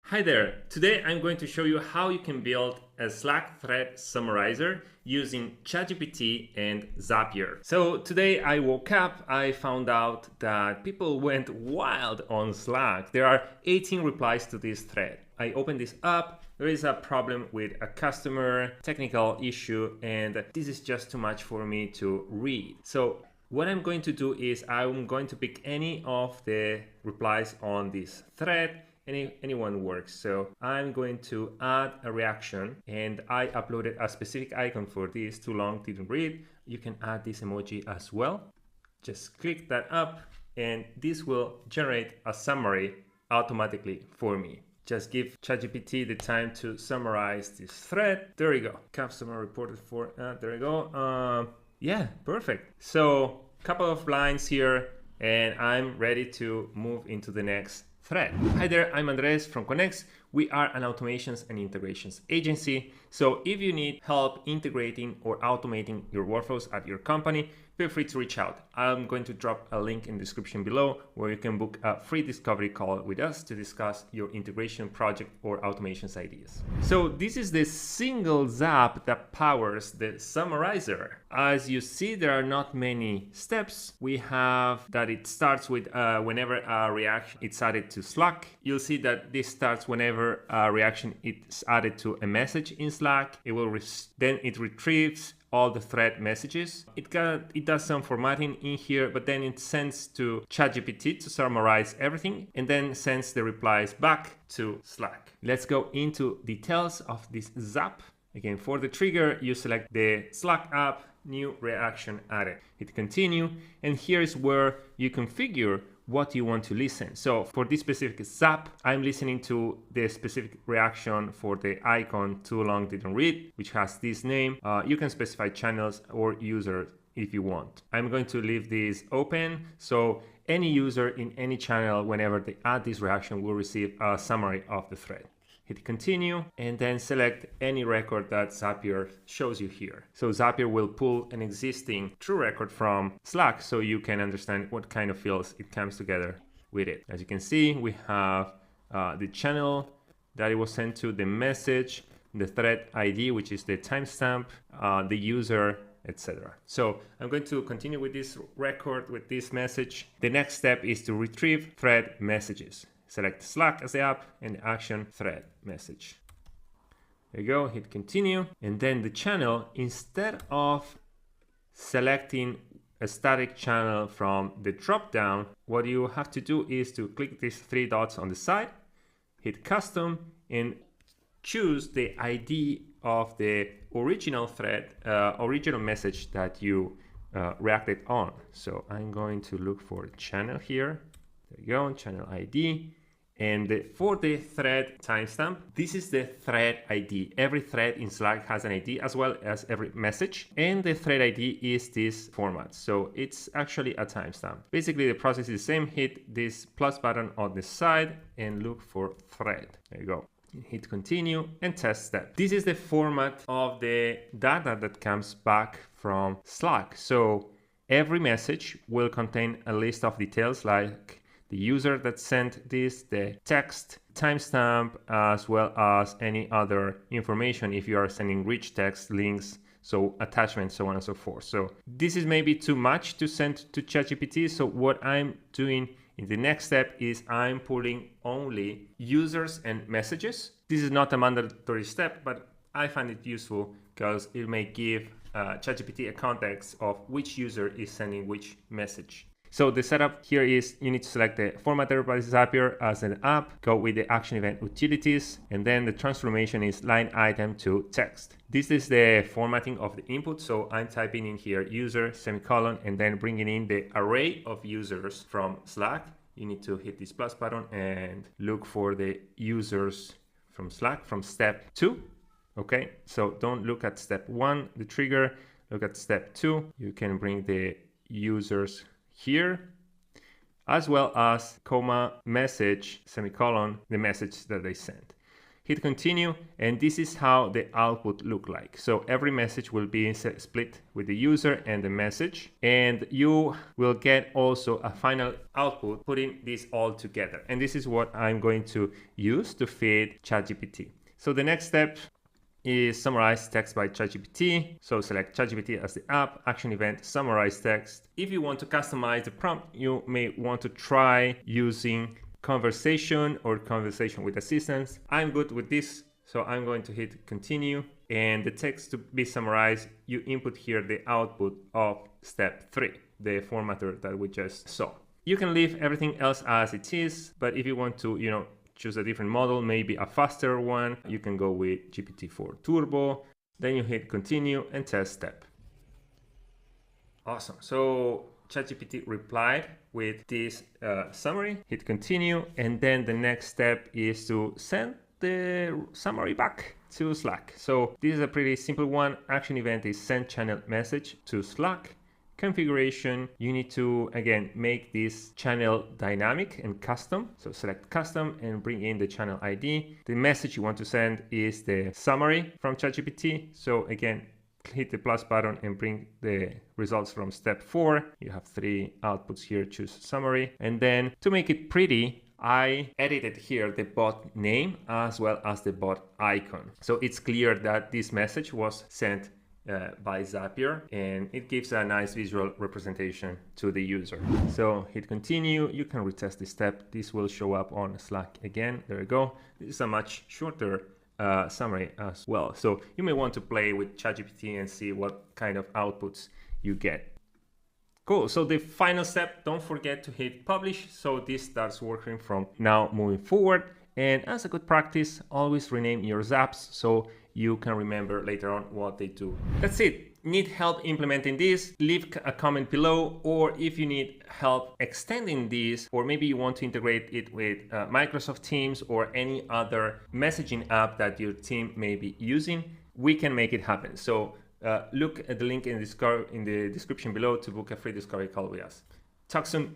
Hi there! Today I'm going to show you how you can build a Slack thread summarizer using ChatGPT and Zapier. So today I woke up, I found out that people went wild on Slack. There are 18 replies to this thread. I opened this up, there is a problem with a customer, technical issue, and this is just too much for me to read. So what I'm going to do is I'm going to pick any of the replies on this thread. Anyone works. So I'm going to add a reaction, and I uploaded a specific icon for this. Too long, didn't read. You can add this emoji as well. Just click that up and this will generate a summary automatically for me. Just give ChatGPT the time to summarize this thread. There you go. Customer reported for, there you go. Yeah, perfect. So a couple of lines here and I'm ready to move into the next thread. Hi there, I'm Andres from Connex. We are an automations and integrations agency. So if you need help integrating or automating your workflows at your company, feel free to reach out. I'm going to drop a link in the description below where you can book a free discovery call with us to discuss your integration project or automations ideas. So this is the single Zap that powers the summarizer. As you see, there are not many steps. We have that it starts with whenever a reaction is added to Slack. You'll see that this starts whenever a reaction is added to a message in Slack. It will then it retrieves all the thread messages. It does some formatting in here, but then it sends to ChatGPT to summarize everything and then sends the replies back to Slack. Let's go into details of this Zap. Again, for the trigger, you select the Slack app, new reaction added. Hit continue, and here is where you configure what you want to listen. So for this specific Zap, I'm listening to the specific reaction for the icon too long didn't read, which has this name. You can specify channels or users if you want. I'm going to leave this open, so any user in any channel, whenever they add this reaction, will receive a summary of the thread. Hit continue and then select any record that Zapier shows you here. So Zapier will pull an existing true record from Slack so you can understand what kind of fields it comes together with it. As you can see, we have the channel that it was sent to, the message, the thread ID, which is the timestamp, the user, etc. So I'm going to continue with this record, with this message. The next step is to retrieve thread messages. Select Slack as the app and the action thread message. There you go, hit continue. And then the channel, instead of selecting a static channel from the drop down, what you have to do is to click these three dots on the side, hit custom and choose the ID of the original thread, original message that you reacted on. So I'm going to look for a channel here. There you go, channel ID. And for the thread timestamp, this is the thread ID. Every thread in Slack has an ID as well as every message. And the thread ID is this format. So it's actually a timestamp. Basically, the process is the same. Hit this plus button on the side and look for thread. There you go. Hit continue and test that. This is the format of the data that comes back from Slack. So every message will contain a list of details like the user that sent this, the text, timestamp, as well as any other information if you are sending rich text, links, so attachments, so on and so forth. So this is maybe too much to send to ChatGPT. So what I'm doing in the next step is I'm pulling only users and messages. This is not a mandatory step, but I find it useful because it may give ChatGPT a context of which user is sending which message. So the setup here is you need to select the formatter by Zapier as an app, go with the action event utilities, and then the transformation is line item to text. This is the formatting of the input. So I'm typing in here user, semicolon, and then bringing in the array of users from Slack. You need to hit this plus button and look for the users from Slack from step 2. Okay, so don't look at step 1, the trigger, look at step 2. You can bring the users here, as well as comma, message, semicolon, the message that they sent. hit continue, and this is how the output look like. So every message will be split with the user and the message, and you will get also a final output putting this all together. And this is what I'm going to use to feed ChatGPT. So the next step is summarize text by ChatGPT. So select ChatGPT as the app, action event, summarize text. If you want to customize the prompt, you may want to try using conversation or conversation with assistants. I'm good with this, so I'm going to hit continue, and the text to be summarized, you input here the output of step 3, the formatter that we just saw. You can leave everything else as it is, but if you want to, choose a different model, maybe a faster one, you can go with GPT-4 Turbo. Then you hit continue and test step. Awesome. So ChatGPT replied with this summary, hit continue, and then the next step is to send the summary back to Slack. So this is a pretty simple one. Action event is send channel message to Slack. Configuration, you need to again make this channel dynamic and custom. So select custom and bring in the channel ID. The message you want to send is the summary from ChatGPT. So again, hit the plus button and bring the results from step 4. You have 3 outputs here, choose summary. And then to make it pretty, I edited here the bot name as well as the bot icon. So it's clear that this message was sent by Zapier, and it gives a nice visual representation to the user. So hit continue, you can retest this step. This will show up on Slack again. There you go. This is a much shorter summary as well. So you may want to play with ChatGPT and see what kind of outputs you get. Cool. So the final step, don't forget to hit publish. So this starts working from now moving forward. And as a good practice, always rename your zaps so you can remember later on what they do. That's it. Need help implementing this? Leave a comment below, or if you need help extending this, or maybe you want to integrate it with Microsoft Teams or any other messaging app that your team may be using, we can make it happen. So look at the link in the description below to book a free discovery call with us. Talk soon.